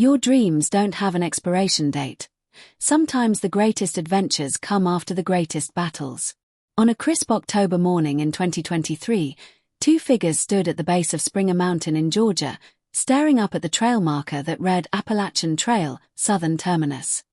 Your dreams don't have an expiration date. Sometimes the greatest adventures come after the greatest battles. On a crisp October morning in 2023, two figures stood at the base of Springer Mountain in Georgia, staring up at the trail marker that read Appalachian Trail, Southern Terminus.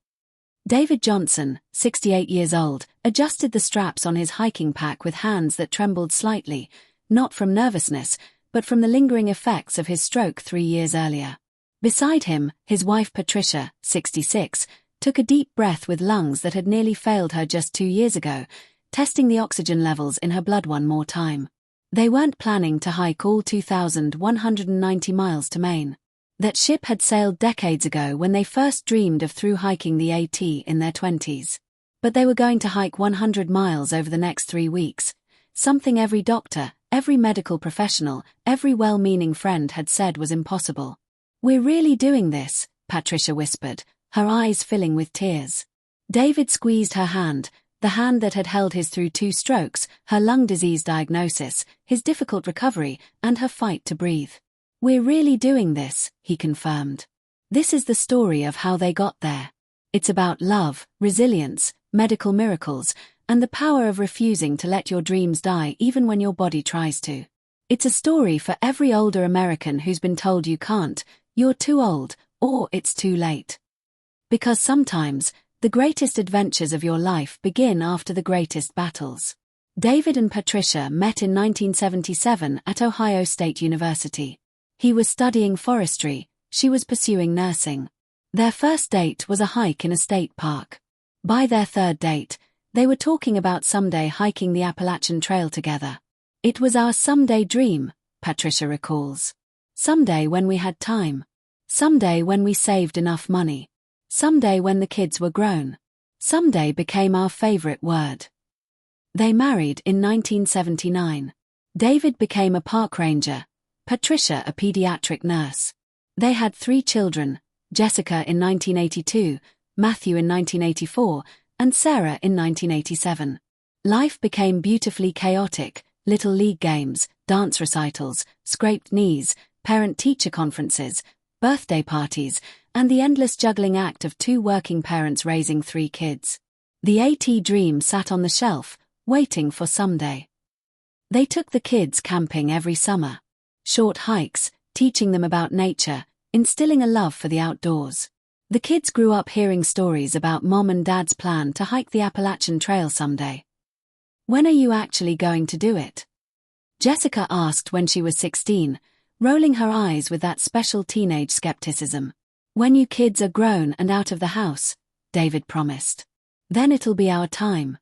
David Johnson, 68 years old, adjusted the straps on his hiking pack with hands that trembled slightly, not from nervousness, but from the lingering effects of his stroke 3 years earlier. Beside him, his wife Patricia, 66, took a deep breath with lungs that had nearly failed her just 2 years ago, testing the oxygen levels in her blood one more time. They weren't planning to hike all 2,190 miles to Maine. That ship had sailed decades ago when they first dreamed of through hiking the AT in their 20s. But they were going to hike 100 miles over the next 3 weeks, something every doctor, every medical professional, every well-meaning friend had said was impossible. "We're really doing this," Patricia whispered, her eyes filling with tears. David squeezed her hand, the hand that had held his through 2 strokes, her lung disease diagnosis, his difficult recovery, and her fight to breathe. "We're really doing this," he confirmed. This is the story of how they got there. It's about love, resilience, medical miracles, and the power of refusing to let your dreams die even when your body tries to. It's a story for every older American who's been told you can't, you're too old, or it's too late. Because sometimes, the greatest adventures of your life begin after the greatest battles. David and Patricia met in 1977 at Ohio State University. He was studying forestry, she was pursuing nursing. Their first date was a hike in a state park. By their third date, they were talking about someday hiking the Appalachian Trail together. "It was our someday dream," Patricia recalls. "Someday when we had time. Someday when we saved enough money. Someday when the kids were grown. Someday became our favorite word." They married in 1979. David became a park ranger, Patricia a pediatric nurse. They had 3 children, Jessica in 1982, Matthew in 1984, and Sarah in 1987. Life became beautifully chaotic: little league games, dance recitals, scraped knees, parent-teacher conferences, birthday parties, and the endless juggling act of 2 working parents raising 3 kids. The AT dream sat on the shelf, waiting for someday. They took the kids camping every summer. Short hikes, teaching them about nature, instilling a love for the outdoors. The kids grew up hearing stories about Mom and Dad's plan to hike the Appalachian Trail someday. "When are you actually going to do it?" Jessica asked when she was 16, rolling her eyes with that special teenage skepticism. "When you kids are grown and out of the house," David promised. "Then it'll be our time."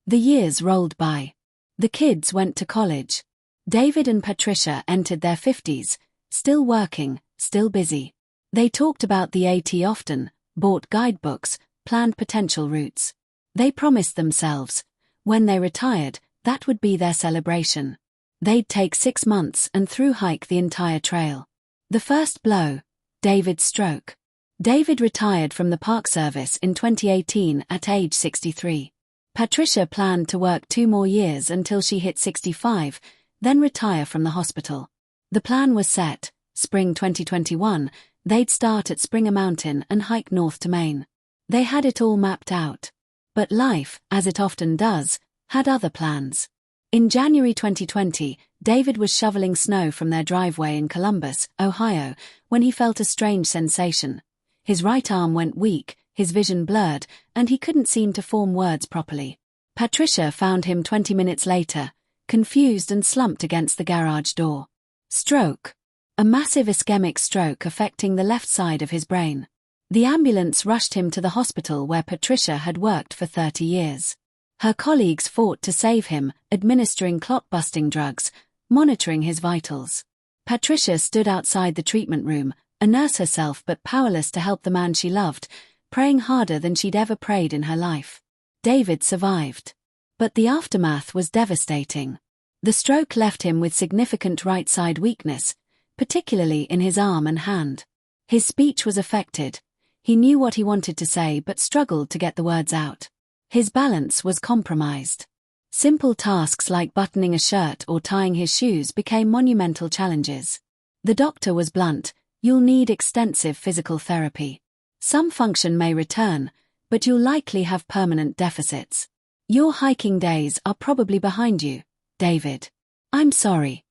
The years rolled by. The kids went to college. David and Patricia entered their 50s, still working, still busy. They talked about the AT often, bought guidebooks, planned potential routes. They promised themselves, when they retired, that would be their celebration. They'd take 6 months and through-hike the entire trail. The first blow: David's stroke. David retired from the Park Service in 2018 at age 63. Patricia planned to work 2 more years until she hit 65, then retire from the hospital. The plan was set: spring 2021, they'd start at Springer Mountain and hike north to Maine. They had it all mapped out. But life, as it often does, had other plans. In January 2020, David was shoveling snow from their driveway in Columbus, Ohio, when he felt a strange sensation. His right arm went weak, his vision blurred, and he couldn't seem to form words properly. Patricia found him 20 minutes later, confused and slumped against the garage door. Stroke. A massive ischemic stroke affecting the left side of his brain. The ambulance rushed him to the hospital where Patricia had worked for 30 years. Her colleagues fought to save him, administering clot-busting drugs, monitoring his vitals. Patricia stood outside the treatment room, a nurse herself but powerless to help the man she loved, praying harder than she'd ever prayed in her life. David survived. But the aftermath was devastating. The stroke left him with significant right-side weakness, particularly in his arm and hand. His speech was affected. He knew what he wanted to say but struggled to get the words out. His balance was compromised. Simple tasks like buttoning a shirt or tying his shoes became monumental challenges. The doctor was blunt: You'll need extensive physical therapy. Some function may return, but you'll likely have permanent deficits. Your hiking days are probably behind you, David. I'm sorry.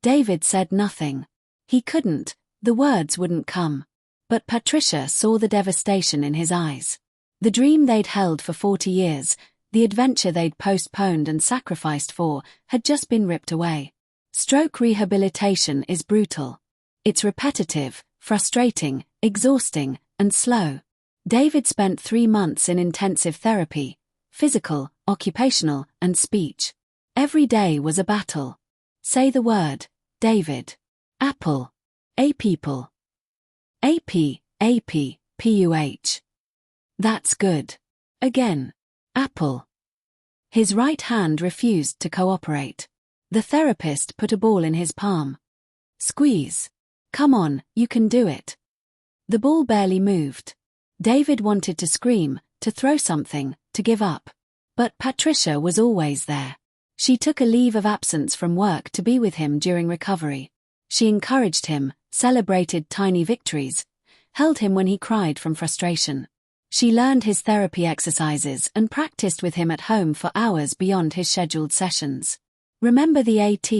David said nothing. He couldn't, the words wouldn't come. But Patricia saw the devastation in his eyes. The dream they'd held for 40 years, the adventure they'd postponed and sacrificed for, had just been ripped away. Stroke rehabilitation is brutal. It's repetitive, frustrating, exhausting, and slow. David spent 3 months in intensive therapy, physical, occupational, and speech. Every day was a battle. Say the word, David. Apple. A-people. A-P-A-P-P-U-H. That's good. Again. Apple. His right hand refused to cooperate. The therapist put a ball in his palm. Squeeze. Come on, you can do it. The ball barely moved. David wanted to scream, to throw something, to give up. But Patricia was always there. She took a leave of absence from work to be with him during recovery. She encouraged him, celebrated tiny victories, held him when he cried from frustration. She learned his therapy exercises and practiced with him at home for hours beyond his scheduled sessions. Remember the AT?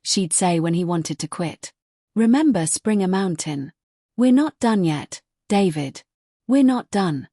She'd say when he wanted to quit. Remember Springer Mountain? We're not done yet, David. We're not done.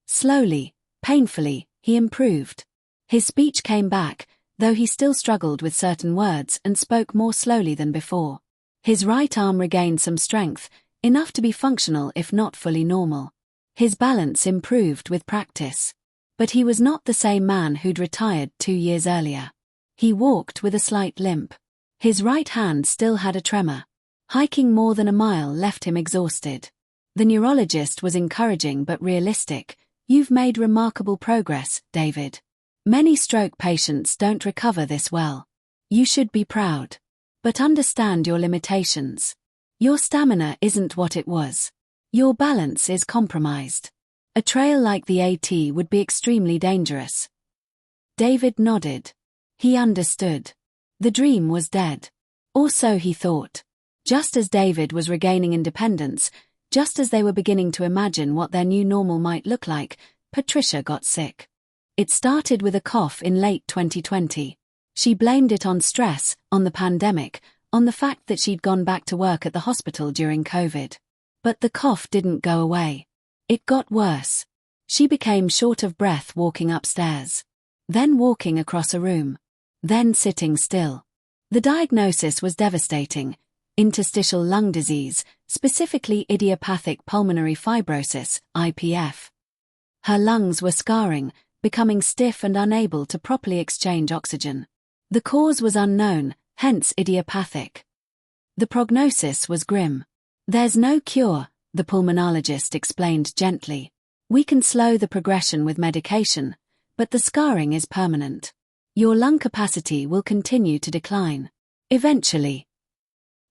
Slowly, painfully, he improved. His speech came back, though he still struggled with certain words and spoke more slowly than before. His right arm regained some strength, enough to be functional if not fully normal. His balance improved with practice. But he was not the same man who'd retired 2 years earlier. He walked with a slight limp. His right hand still had a tremor. Hiking more than a mile left him exhausted. The neurologist was encouraging but realistic. You've made remarkable progress, David. Many stroke patients don't recover this well. You should be proud. But understand your limitations. Your stamina isn't what it was. Your balance is compromised. A trail like the AT would be extremely dangerous. David nodded. He understood. The dream was dead. Or so he thought. Just as David was regaining independence, just as they were beginning to imagine what their new normal might look like, Patricia got sick. It started with a cough in late 2020. She blamed it on stress, on the pandemic, on the fact that she'd gone back to work at the hospital during COVID. But the cough didn't go away. It got worse. She became short of breath walking upstairs. Then walking across a room. Then sitting still. The diagnosis was devastating. Interstitial lung disease, specifically idiopathic pulmonary fibrosis, IPF. Her lungs were scarring, becoming stiff and unable to properly exchange oxygen. The cause was unknown, hence idiopathic. The prognosis was grim. There's no cure, the pulmonologist explained gently. We can slow the progression with medication, but the scarring is permanent. Your lung capacity will continue to decline. Eventually.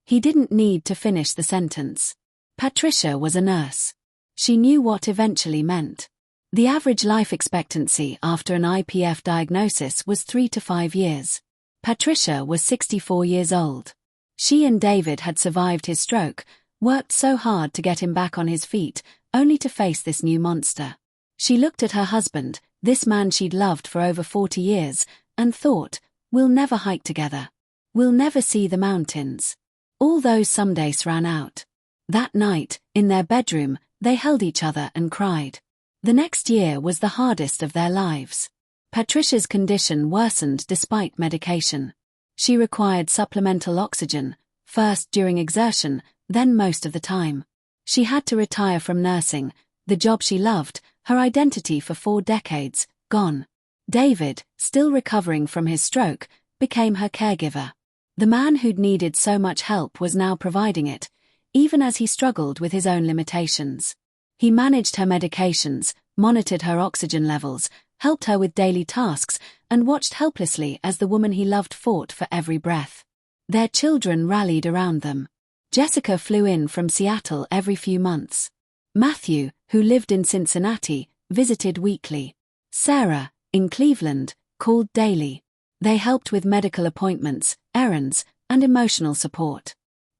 He didn't need to finish the sentence. Patricia was a nurse. She knew what eventually meant. The average life expectancy after an IPF diagnosis was 3 to 5 years. Patricia was 64 years old. She and David had survived his stroke, worked so hard to get him back on his feet, only to face this new monster. She looked at her husband, this man she'd loved for over 40 years, and thought, we'll never hike together. We'll never see the mountains. All those some days ran out. That night, in their bedroom, they held each other and cried. The next year was the hardest of their lives. Patricia's condition worsened despite medication. She required supplemental oxygen, first during exertion, then most of the time. She had to retire from nursing, the job she loved, her identity for 4 decades, gone. David, still recovering from his stroke, became her caregiver. The man who'd needed so much help was now providing it, even as he struggled with his own limitations. He managed her medications, monitored her oxygen levels, helped her with daily tasks, and watched helplessly as the woman he loved fought for every breath. Their children rallied around them. Jessica flew in from Seattle every few months. Matthew, who lived in Cincinnati, visited weekly. Sarah, in Cleveland, called daily. They helped with medical appointments, errands, and emotional support.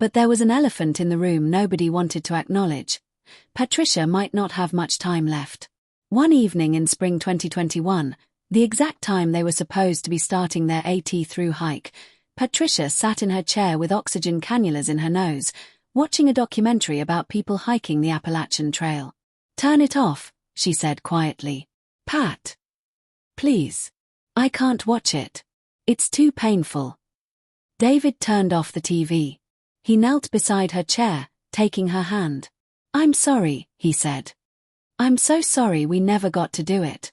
But there was an elephant in the room nobody wanted to acknowledge. Patricia might not have much time left. One evening in spring 2021, the exact time they were supposed to be starting their AT through hike, Patricia sat in her chair with oxygen cannulas in her nose, watching a documentary about people hiking the Appalachian Trail. "Turn it off," she said quietly. "Pat. Please. I can't watch it. It's too painful." David turned off the TV. He knelt beside her chair, taking her hand. "I'm sorry," he said. "I'm so sorry we never got to do it."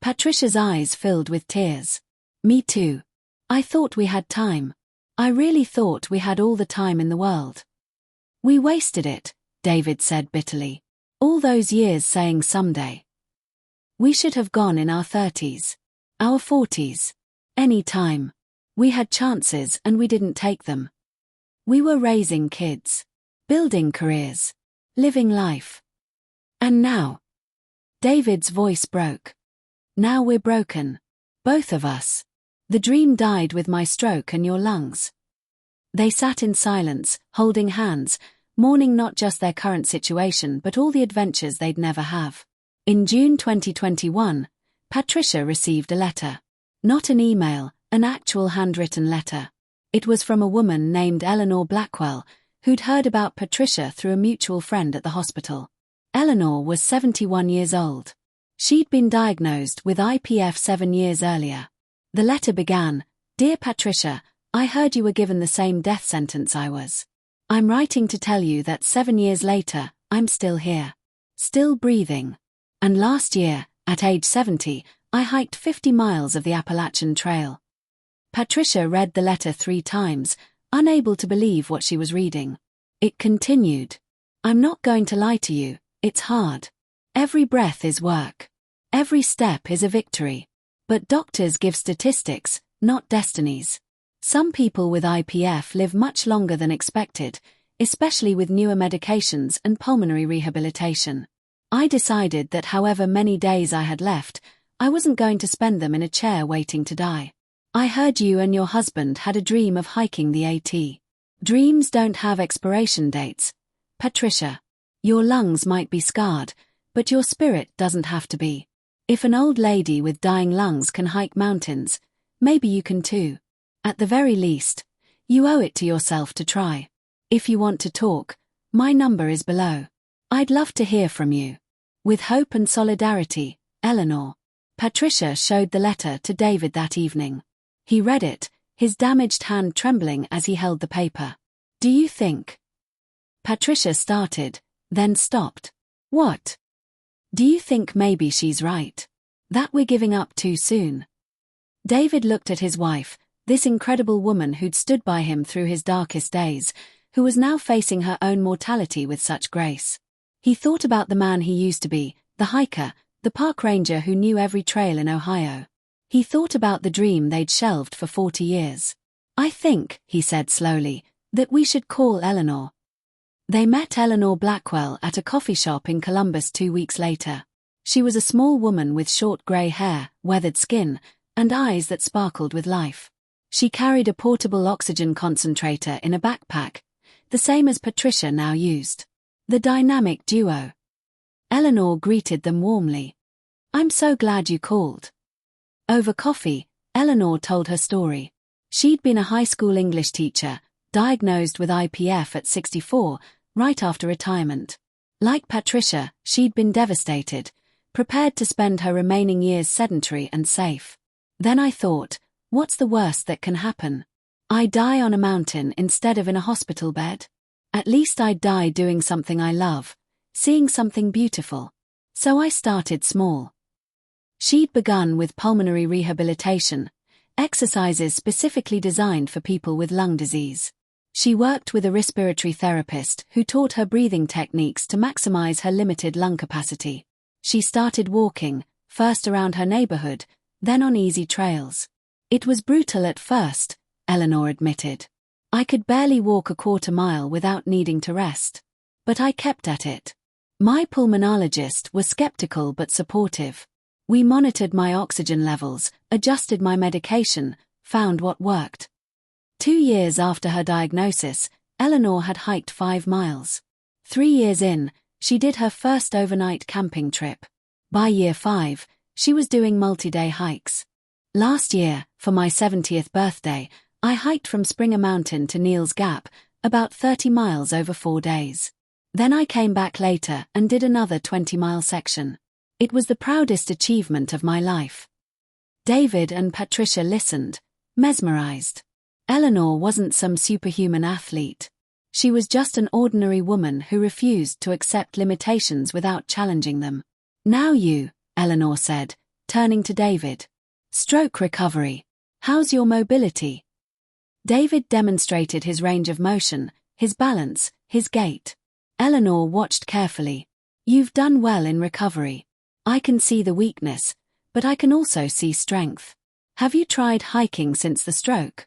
Patricia's eyes filled with tears. "Me too. I thought we had time. I really thought we had all the time in the world." "We wasted it," David said bitterly. "All those years saying someday. We should have gone in our 30s. Our 40s. Any time. We had chances and we didn't take them. We were raising kids. Building careers. Living life. And now." David's voice broke. "Now we're broken. Both of us. The dream died with my stroke and your lungs." They sat in silence, holding hands, mourning not just their current situation but all the adventures they'd never have. In June 2021, Patricia received a letter. Not an email, an actual handwritten letter. It was from a woman named Eleanor Blackwell, who'd heard about Patricia through a mutual friend at the hospital. Eleanor was 71 years old. She'd been diagnosed with IPF 7 years earlier. The letter began, "Dear Patricia, I heard you were given the same death sentence I was. I'm writing to tell you that 7 years later, I'm still here. Still breathing. And last year, at age 70, I hiked 50 miles of the Appalachian Trail." Patricia read the letter 3 times, unable to believe what she was reading. It continued. "I'm not going to lie to you, it's hard. Every breath is work. Every step is a victory. But doctors give statistics, not destinies. Some people with IPF live much longer than expected, especially with newer medications and pulmonary rehabilitation. I decided that however many days I had left, I wasn't going to spend them in a chair waiting to die. I heard you and your husband had a dream of hiking the AT. Dreams don't have expiration dates. Patricia. Your lungs might be scarred, but your spirit doesn't have to be. If an old lady with dying lungs can hike mountains, maybe you can too. At the very least, you owe it to yourself to try. If you want to talk, my number is below. I'd love to hear from you. With hope and solidarity, Eleanor." Patricia showed the letter to David that evening. He read it, his damaged hand trembling as he held the paper. "Do you think?" Patricia started, then stopped. "What? Do you think maybe she's right? That we're giving up too soon?" David looked at his wife, this incredible woman who'd stood by him through his darkest days, who was now facing her own mortality with such grace. He thought about the man he used to be, the hiker, the park ranger who knew every trail in Ohio. He thought about the dream they'd shelved for 40 years. "I think," he said slowly, "that we should call Eleanor." They met Eleanor Blackwell at a coffee shop in Columbus 2 weeks later. She was a small woman with short grey hair, weathered skin, and eyes that sparkled with life. She carried a portable oxygen concentrator in a backpack, the same as Patricia now used. The dynamic duo. Eleanor greeted them warmly. "I'm so glad you called." Over coffee, Eleanor told her story. She'd been a high school English teacher, diagnosed with IPF at 64, right after retirement. Like Patricia, she'd been devastated, prepared to spend her remaining years sedentary and safe. "Then I thought, what's the worst that can happen? I die on a mountain instead of in a hospital bed. At least I'd die doing something I love, seeing something beautiful. So I started small." She'd begun with pulmonary rehabilitation, exercises specifically designed for people with lung disease. She worked with a respiratory therapist who taught her breathing techniques to maximize her limited lung capacity. She started walking, first around her neighborhood, then on easy trails. "It was brutal at first," Eleanor admitted. "I could barely walk a quarter mile without needing to rest. But I kept at it. My pulmonologist was skeptical but supportive. We monitored my oxygen levels, adjusted my medication, found what worked." 2 years after her diagnosis, Eleanor had hiked 5 miles. 3 years in, she did her first overnight camping trip. By year 5, she was doing multi-day hikes. Last year, for my 70th birthday, I hiked from Springer Mountain to Neal's Gap, about 30 miles over 4 days. Then I came back later and did another 20-mile section. It was the proudest achievement of my life. David and Patricia listened, mesmerized. Eleanor wasn't some superhuman athlete. She was just an ordinary woman who refused to accept limitations without challenging them. Now you, Eleanor said, turning to David. Stroke recovery. How's your mobility? David demonstrated his range of motion, his balance, his gait. Eleanor watched carefully. You've done well in recovery. I can see the weakness, but I can also see strength. Have you tried hiking since the stroke?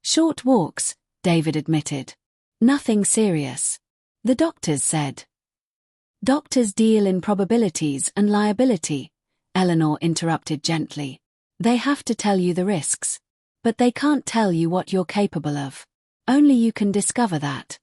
Short walks, David admitted. Nothing serious. The doctors said. Doctors deal in probabilities and liability, Eleanor interrupted gently. They have to tell you the risks. But they can't tell you what you're capable of. Only you can discover that.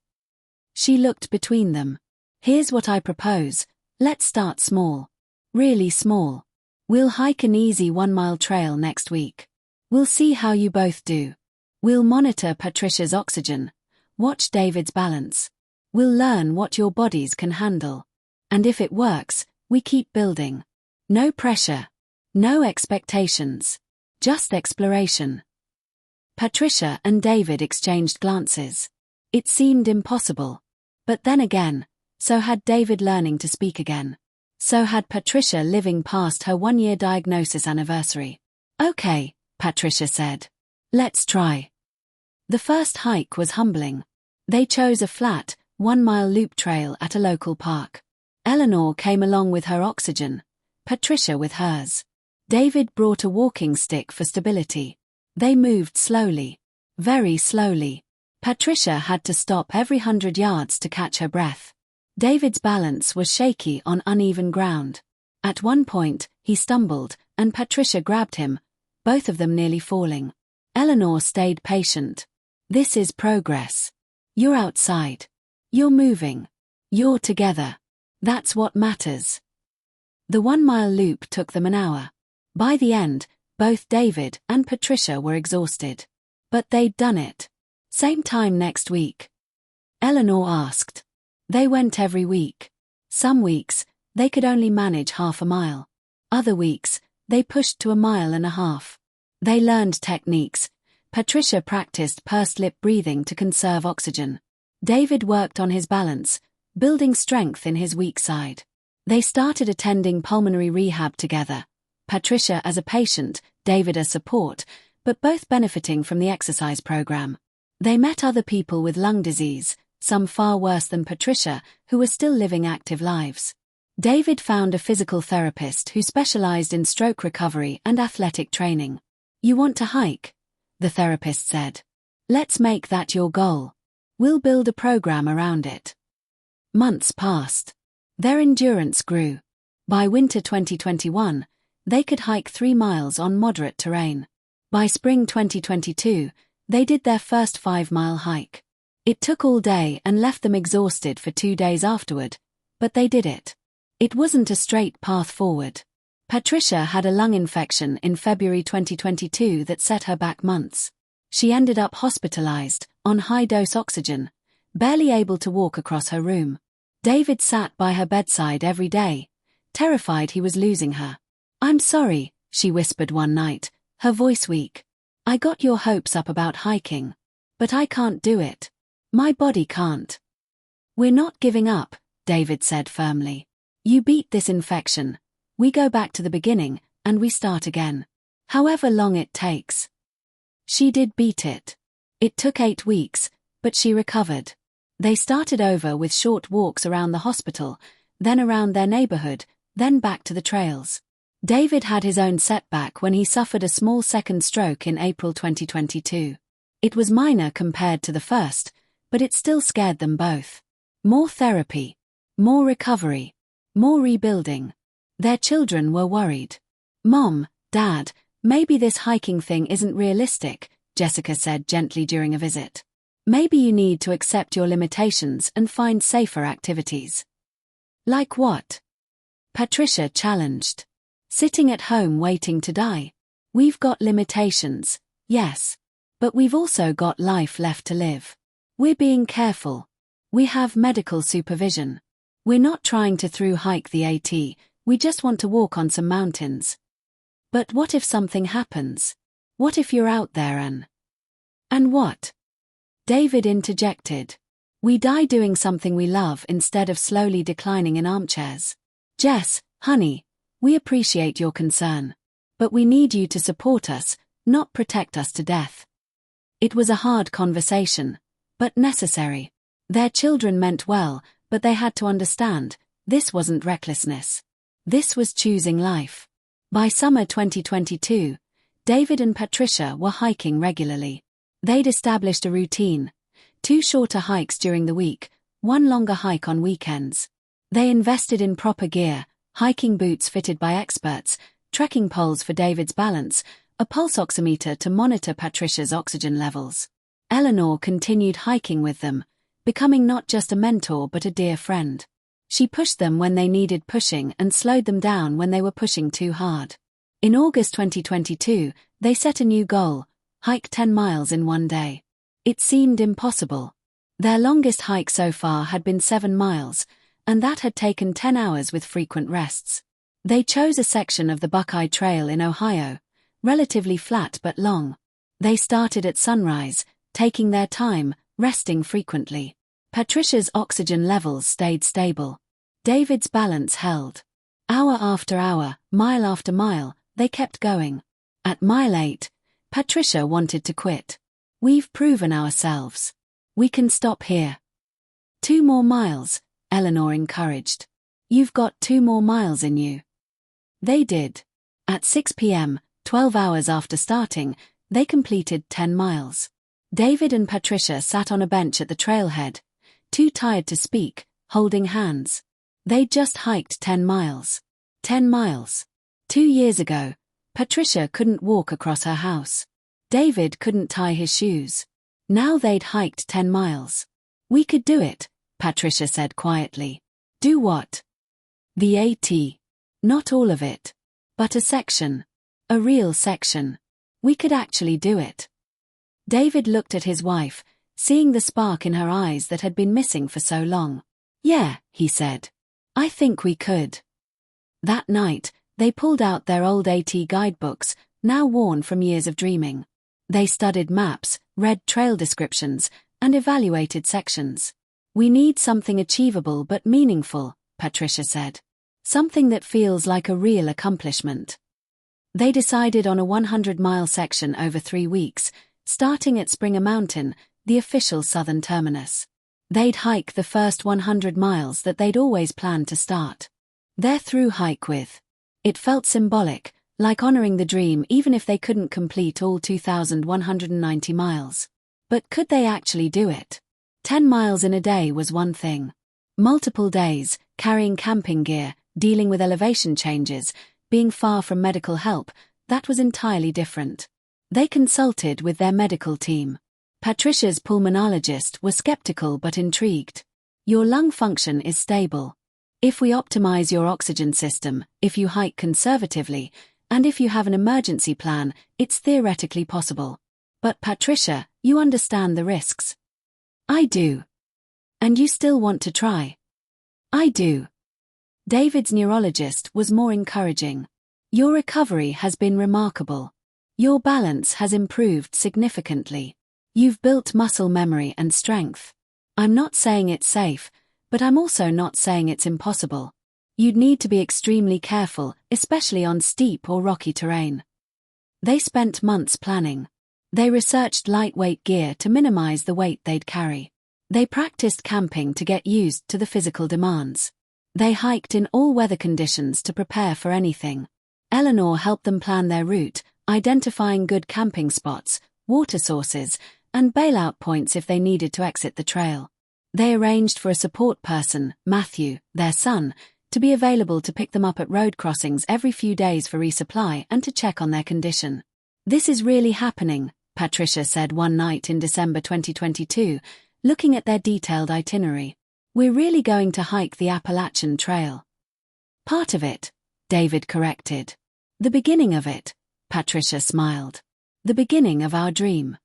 She looked between them. Here's what I propose. Let's start small. Really small. We'll hike an easy 1-mile trail next week. We'll see how you both do. We'll monitor Patricia's oxygen. Watch David's balance. We'll learn what your bodies can handle. And if it works, we keep building. No pressure. No expectations. Just exploration. Patricia and David exchanged glances. It seemed impossible. But then again, so had David learning to speak again. So had Patricia living past her 1-year diagnosis anniversary. Okay, Patricia said. Let's try. The first hike was humbling. They chose a flat, 1-mile loop trail at a local park. Eleanor came along with her oxygen, Patricia with hers. David brought a walking stick for stability. They moved slowly. Very slowly. Patricia had to stop every 100 yards to catch her breath. David's balance was shaky on uneven ground. At one point, he stumbled, and Patricia grabbed him, both of them nearly falling. Eleanor stayed patient. This is progress. You're outside. You're moving. You're together. That's what matters. The 1-mile loop took them an hour. By the end, both David and Patricia were exhausted. But they'd done it. Same time next week? Eleanor asked. They went every week. Some weeks, they could only manage half a mile. Other weeks, they pushed to 1.5 miles. They learned techniques. Patricia practiced pursed lip breathing to conserve oxygen. David worked on his balance, building strength in his weak side. They started attending pulmonary rehab together. Patricia as a patient, David as support, but both benefiting from the exercise program. They met other people with lung disease, some far worse than Patricia, who were still living active lives. David found a physical therapist who specialized in stroke recovery and athletic training. You want to hike? The therapist said. Let's make that your goal. We'll build a program around it. Months passed. Their endurance grew. By winter 2021, they could hike 3 miles on moderate terrain. By spring 2022, they did their first 5-mile hike. It took all day and left them exhausted for 2 days afterward, but they did it. It wasn't a straight path forward. Patricia had a lung infection in February 2022 that set her back months. She ended up hospitalized, on high-dose oxygen, barely able to walk across her room. David sat by her bedside every day, terrified he was losing her. I'm sorry, she whispered one night, her voice weak. I got your hopes up about hiking. But I can't do it. My body can't. We're not giving up, David said firmly. You beat this infection. We go back to the beginning, and we start again. However long it takes. She did beat it. It took 8 weeks, but she recovered. They started over with short walks around the hospital, then around their neighborhood, then back to the trails. David had his own setback when he suffered a small second stroke in April 2022. It was minor compared to the first, but it still scared them both. More therapy. More recovery. More rebuilding. Their children were worried. Mom, Dad, maybe this hiking thing isn't realistic, Jessica said gently during a visit. Maybe you need to accept your limitations and find safer activities. Like what? Patricia challenged. Sitting at home waiting to die. We've got limitations, yes. But we've also got life left to live. We're being careful. We have medical supervision. We're not trying to through hike the AT, we just want to walk on some mountains. But what if something happens? What if you're out there and what? David interjected. We die doing something we love instead of slowly declining in armchairs. Jess, honey, we appreciate your concern. But we need you to support us, not protect us to death. It was a hard conversation, but necessary. Their children meant well, but they had to understand, this wasn't recklessness. This was choosing life. By summer 2022, David and Patricia were hiking regularly. They'd established a routine, 2 shorter hikes during the week, 1 longer hike on weekends. They invested in proper gear, hiking boots fitted by experts, trekking poles for David's balance, a pulse oximeter to monitor Patricia's oxygen levels. Eleanor continued hiking with them, becoming not just a mentor but a dear friend. She pushed them when they needed pushing and slowed them down when they were pushing too hard. In August 2022, they set a new goal, hike 10 miles in 1 day. It seemed impossible. Their longest hike so far had been 7 miles, and that had taken 10 hours with frequent rests. They chose a section of the Buckeye Trail in Ohio, relatively flat but long. They started at sunrise, taking their time, resting frequently. Patricia's oxygen levels stayed stable. David's balance held. Hour after hour, mile after mile, they kept going. At mile 8, Patricia wanted to quit. We've proven ourselves. We can stop here. 2 more miles, Eleanor encouraged. You've got 2 more miles in you. They did. At 6 p.m., 12 hours after starting, they completed 10 miles. David and Patricia sat on a bench at the trailhead, too tired to speak, holding hands. They'd just hiked 10 miles. 10 miles. 2 years ago, Patricia couldn't walk across her house. David couldn't tie his shoes. Now they'd hiked 10 miles. We could do it, Patricia said quietly. Do what? The AT. Not all of it. But a section. A real section. We could actually do it. David looked at his wife, seeing the spark in her eyes that had been missing for so long. Yeah, he said. I think we could. That night, they pulled out their old AT guidebooks, now worn from years of dreaming. They studied maps, read trail descriptions, and evaluated sections. We need something achievable but meaningful, Patricia said. Something that feels like a real accomplishment. They decided on a 100-mile section over 3 weeks, starting at Springer Mountain, the official southern terminus. They'd hike the first 100 miles that they'd always planned to start. Their through hike with. It felt symbolic, like honoring the dream even if they couldn't complete all 2,190 miles. But could they actually do it? 10 miles in a day was one thing. Multiple days, carrying camping gear, dealing with elevation changes, being far from medical help, that was entirely different. They consulted with their medical team. Patricia's pulmonologist was skeptical but intrigued. Your lung function is stable. If we optimize your oxygen system, if you hike conservatively, and if you have an emergency plan, it's theoretically possible. But Patricia, you understand the risks. I do. And you still want to try. I do. David's neurologist was more encouraging. Your recovery has been remarkable. Your balance has improved significantly. You've built muscle memory and strength. I'm not saying it's safe, but I'm also not saying it's impossible. You'd need to be extremely careful, especially on steep or rocky terrain. They spent months planning. They researched lightweight gear to minimize the weight they'd carry. They practiced camping to get used to the physical demands. They hiked in all weather conditions to prepare for anything. Eleanor helped them plan their route, identifying good camping spots, water sources, and bailout points if they needed to exit the trail. They arranged for a support person, Matthew, their son, to be available to pick them up at road crossings every few days for resupply and to check on their condition. This is really happening, Patricia said one night in December 2022, looking at their detailed itinerary. We're really going to hike the Appalachian Trail. Part of it, David corrected. The beginning of it, Patricia smiled. The beginning of our dream.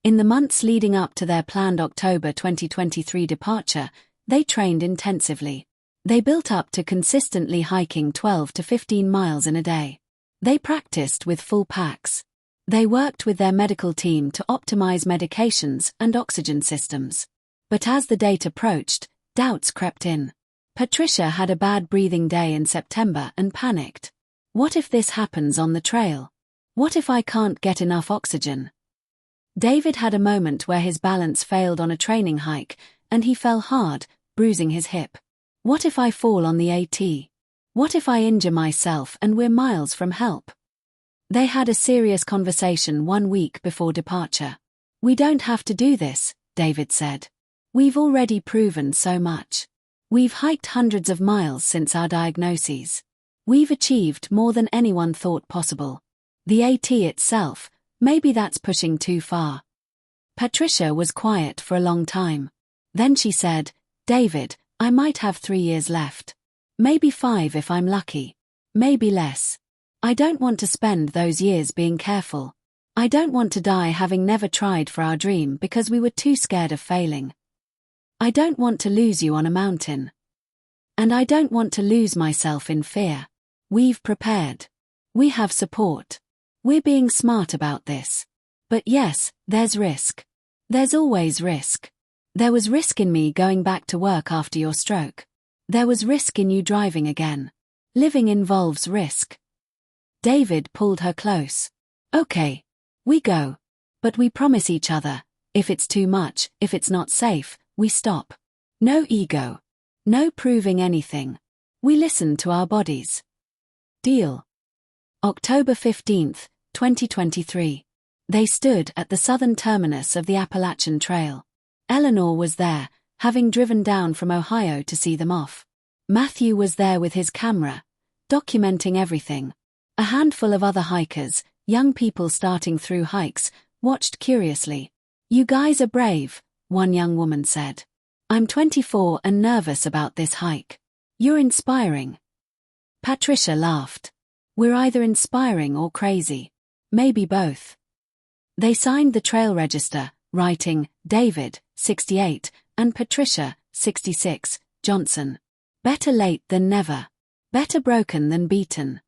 In the months leading up to their planned October 2023 departure, they trained intensively. They built up to consistently hiking 12 to 15 miles in a day. They practiced with full packs. They worked with their medical team to optimize medications and oxygen systems. But as the date approached, doubts crept in. Patricia had a bad breathing day in September and panicked. What if this happens on the trail? What if I can't get enough oxygen? David had a moment where his balance failed on a training hike, and he fell hard, bruising his hip. What if I fall on the AT? What if I injure myself and we're miles from help? They had a serious conversation 1 week before departure. We don't have to do this, David said. We've already proven so much. We've hiked hundreds of miles since our diagnoses. We've achieved more than anyone thought possible. The AT itself, maybe that's pushing too far. Patricia was quiet for a long time. Then she said, David, I might have 3 years left. Maybe 5 if I'm lucky. Maybe less. I don't want to spend those years being careful. I don't want to die having never tried for our dream because we were too scared of failing. I don't want to lose you on a mountain. And I don't want to lose myself in fear. We've prepared. We have support. We're being smart about this. But yes, there's risk. There's always risk. There was risk in me going back to work after your stroke. There was risk in you driving again. Living involves risk. David pulled her close. Okay. We go. But we promise each other, if it's too much, if it's not safe, we stop. No ego. No proving anything. We listen to our bodies. Deal. October 15th, 2023. They stood at the southern terminus of the Appalachian Trail. Eleanor was there, having driven down from Ohio to see them off. Matthew was there with his camera, documenting everything. A handful of other hikers, young people starting through hikes, watched curiously. You guys are brave, one young woman said. I'm 24 and nervous about this hike. You're inspiring. Patricia laughed. We're either inspiring or crazy. Maybe both. They signed the trail register, writing, David, 68, and Patricia, 66, Johnson. Better late than never. Better broken than beaten.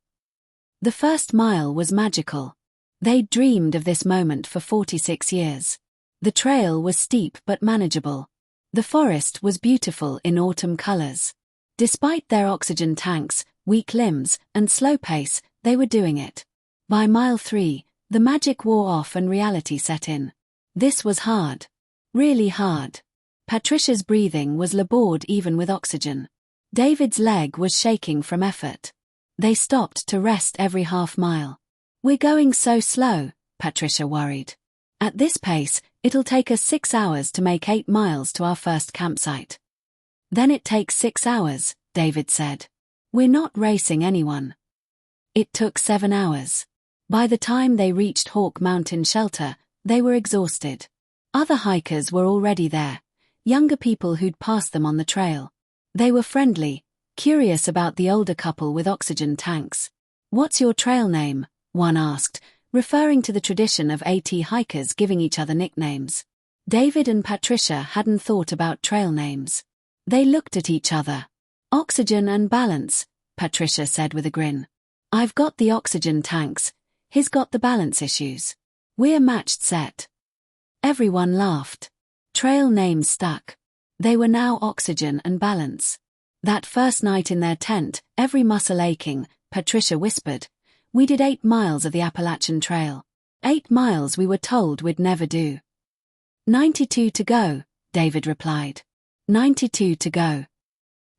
The first mile was magical. They'd dreamed of this moment for 46 years. The trail was steep but manageable. The forest was beautiful in autumn colors. Despite their oxygen tanks, weak limbs, and slow pace, they were doing it. By mile 3, the magic wore off and reality set in. This was hard. Really hard. Patricia's breathing was labored even with oxygen. David's leg was shaking from effort. They stopped to rest every half mile. We're going so slow, Patricia worried. At this pace, it'll take us 6 hours to make 8 miles to our first campsite. Then it takes 6 hours, David said. We're not racing anyone. It took 7 hours. By the time they reached Hawk Mountain Shelter, they were exhausted. Other hikers were already there, younger people who'd passed them on the trail. They were friendly, curious about the older couple with oxygen tanks. What's your trail name? One asked, referring to the tradition of AT hikers giving each other nicknames. David and Patricia hadn't thought about trail names. They looked at each other. Oxygen and balance, Patricia said with a grin. I've got the oxygen tanks, he's got the balance issues. We're matched set. Everyone laughed. Trail names stuck. They were now oxygen and balance. That first night in their tent, every muscle aching, Patricia whispered, we did 8 miles of the Appalachian Trail. 8 miles we were told we'd never do. 92 to go, David replied. 92 to go.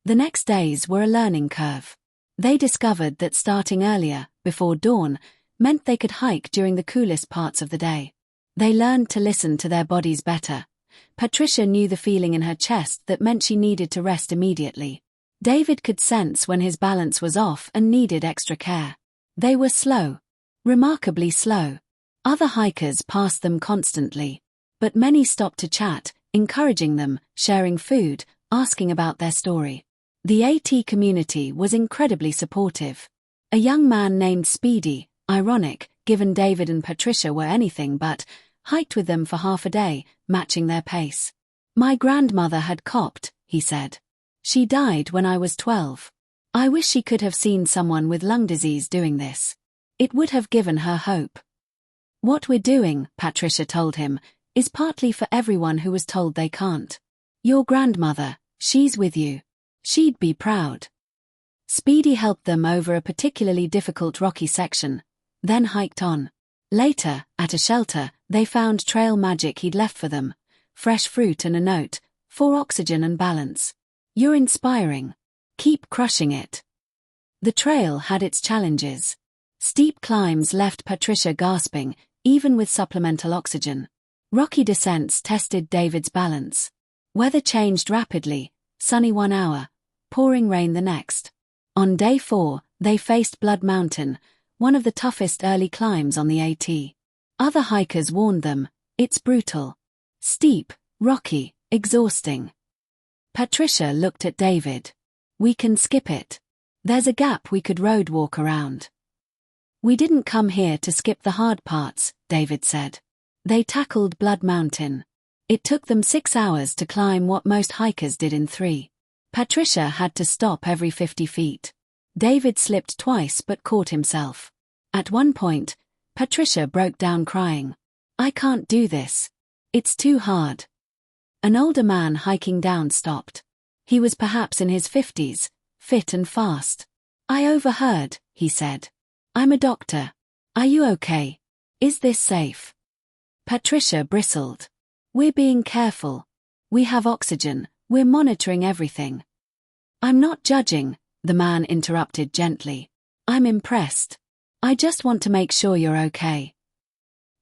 The next days were a learning curve. They discovered that starting earlier, before dawn, meant they could hike during the coolest parts of the day. They learned to listen to their bodies better. Patricia knew the feeling in her chest that meant she needed to rest immediately. David could sense when his balance was off and needed extra care. They were slow. Remarkably slow. Other hikers passed them constantly, but many stopped to chat, encouraging them, sharing food, asking about their story. The AT community was incredibly supportive. A young man named Speedy, ironic, given David and Patricia were anything but, hiked with them for half a day, matching their pace. "My grandmother had copped," he said. "She died when I was 12. I wish she could have seen someone with lung disease doing this. It would have given her hope." "What we're doing," Patricia told him, "is partly for everyone who was told they can't. Your grandmother, she's with you. She'd be proud." Speedy helped them over a particularly difficult rocky section, then hiked on. Later, at a shelter, they found trail magic he'd left for them: fresh fruit and a note, for oxygen and balance. "You're inspiring. Keep crushing it." The trail had its challenges. Steep climbs left Patricia gasping, even with supplemental oxygen. Rocky descents tested David's balance. Weather changed rapidly: sunny 1 hour, pouring rain the next. On day 4, they faced Blood Mountain, one of the toughest early climbs on the AT. Other hikers warned them, "It's brutal. Steep, rocky, exhausting." Patricia looked at David. "We can skip it. There's a gap we could road walk around." "We didn't come here to skip the hard parts," David said. They tackled Blood Mountain. It took them 6 hours to climb what most hikers did in 3. Patricia had to stop every 50 feet. David slipped twice but caught himself. At one point, Patricia broke down crying. "I can't do this. It's too hard." An older man hiking down stopped. He was perhaps in his 50s, fit and fast. "I overheard," he said. "I'm a doctor. Are you okay? Is this safe?" Patricia bristled. "We're being careful. We have oxygen, we're monitoring everything." "I'm not judging," the man interrupted gently. "I'm impressed. I just want to make sure you're okay."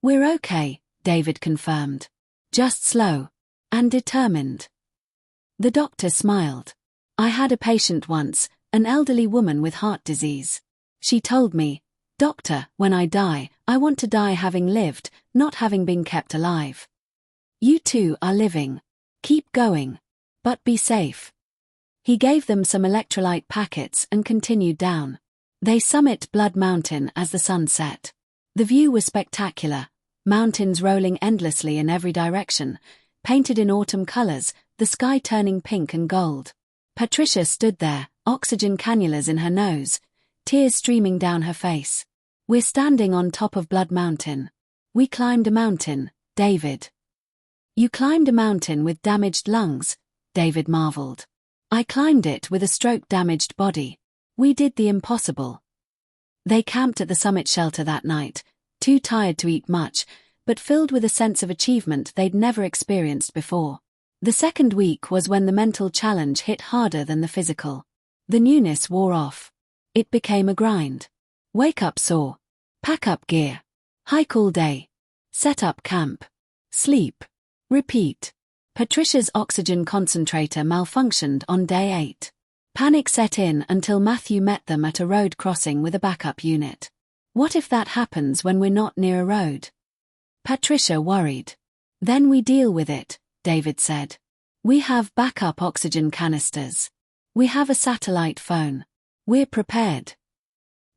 "We're okay," David confirmed. "Just slow. And determined." The doctor smiled. "I had a patient once, an elderly woman with heart disease. She told me, 'Doctor, when I die, I want to die having lived, not having been kept alive.' You two are living. Keep going. But be safe." He gave them some electrolyte packets and continued down. They summit Blood Mountain as the sun set. The view was spectacular: mountains rolling endlessly in every direction, painted in autumn colors, the sky turning pink and gold. Patricia stood there, oxygen cannulas in her nose, tears streaming down her face. "We're standing on top of Blood Mountain. We climbed a mountain, David." "You climbed a mountain with damaged lungs," David marveled. "I climbed it with a stroke-damaged body. We did the impossible." They camped at the summit shelter that night, too tired to eat much, but filled with a sense of achievement they'd never experienced before. The second week was when the mental challenge hit harder than the physical. The newness wore off. It became a grind. Wake up sore. Pack up gear. Hike all day. Set up camp. Sleep. Repeat. Patricia's oxygen concentrator malfunctioned on day 8. Panic set in until Matthew met them at a road crossing with a backup unit. "What if that happens when we're not near a road?" Patricia worried. "Then we deal with it," David said. "We have backup oxygen canisters. We have a satellite phone. We're prepared."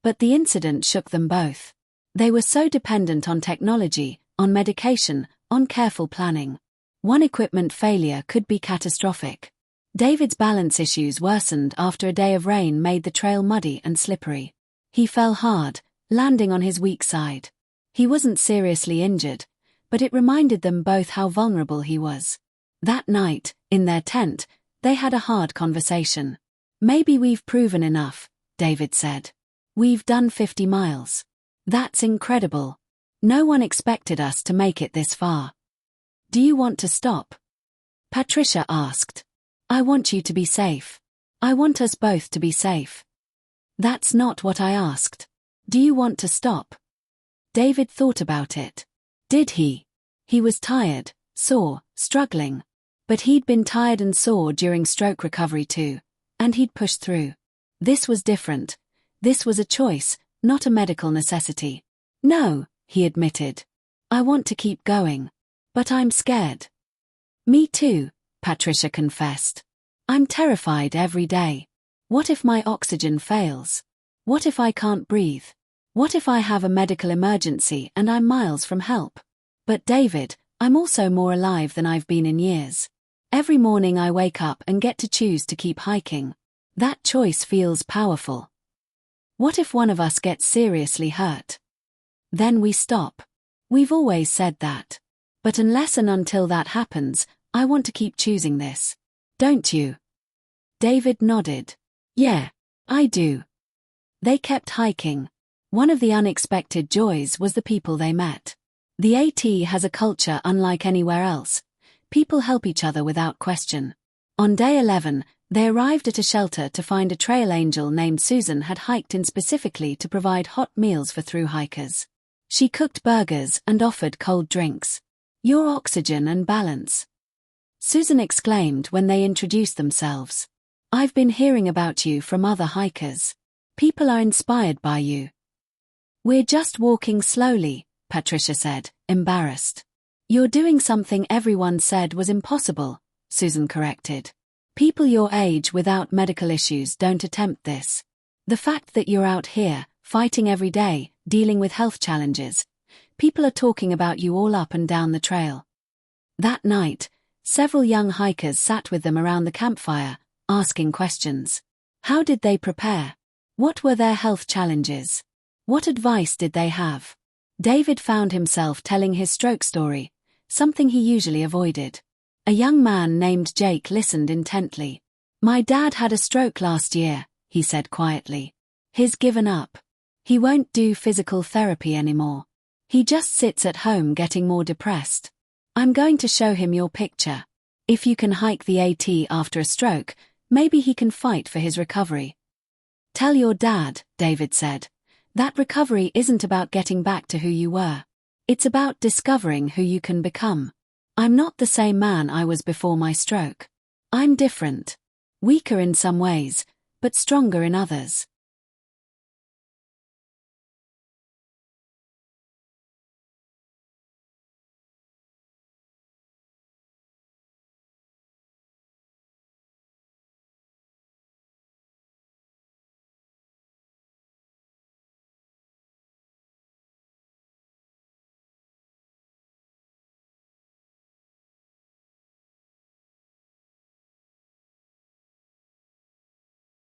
But the incident shook them both. They were so dependent on technology, on medication, on careful planning. One equipment failure could be catastrophic. David's balance issues worsened after a day of rain made the trail muddy and slippery. He fell hard, landing on his weak side. He wasn't seriously injured, but it reminded them both how vulnerable he was. That night, in their tent, they had a hard conversation. "Maybe we've proven enough," David said. "We've done 50 miles. That's incredible. No one expected us to make it this far. Do you want to stop?" Patricia asked. "I want you to be safe. I want us both to be safe." "That's not what I asked. Do you want to stop?" David thought about it. Did he? He was tired, sore, struggling. But he'd been tired and sore during stroke recovery too, and he'd pushed through. This was different. This was a choice, not a medical necessity. "No," he admitted. I want to keep going. But I'm scared. Me too, Patricia confessed. I'm terrified every day. What if my oxygen fails? What if I can't breathe? What if I have a medical emergency and I'm miles from help? But David, I'm also more alive than I've been in years. Every morning I wake up and get to choose to keep hiking. That choice feels powerful. What if one of us gets seriously hurt? Then we stop. We've always said that. But unless and until that happens, I want to keep choosing this. Don't you? David nodded. Yeah, I do. They kept hiking. One of the unexpected joys was the people they met. The AT has a culture unlike anywhere else. People help each other without question. On day 11, they arrived at a shelter to find a trail angel named Susan had hiked in specifically to provide hot meals for thru hikers. She cooked burgers and offered cold drinks. Your oxygen and balance. Susan exclaimed when they introduced themselves. I've been hearing about you from other hikers. People are inspired by you. We're just walking slowly, Patricia said, embarrassed. You're doing something everyone said was impossible, Susan corrected. People your age without medical issues don't attempt this. The fact that you're out here, fighting every day, dealing with health challenges. People are talking about you all up and down the trail. That night, several young hikers sat with them around the campfire, asking questions. How did they prepare? What were their health challenges? What advice did they have? David found himself telling his stroke story, something he usually avoided. A young man named Jake listened intently. My dad had a stroke last year, he said quietly. He's given up. He won't do physical therapy anymore. He just sits at home getting more depressed. I'm going to show him your picture. If you can hike the AT after a stroke, maybe he can fight for his recovery. Tell your dad, David said. That recovery isn't about getting back to who you were. It's about discovering who you can become. I'm not the same man I was before my stroke. I'm different. Weaker in some ways, but stronger in others.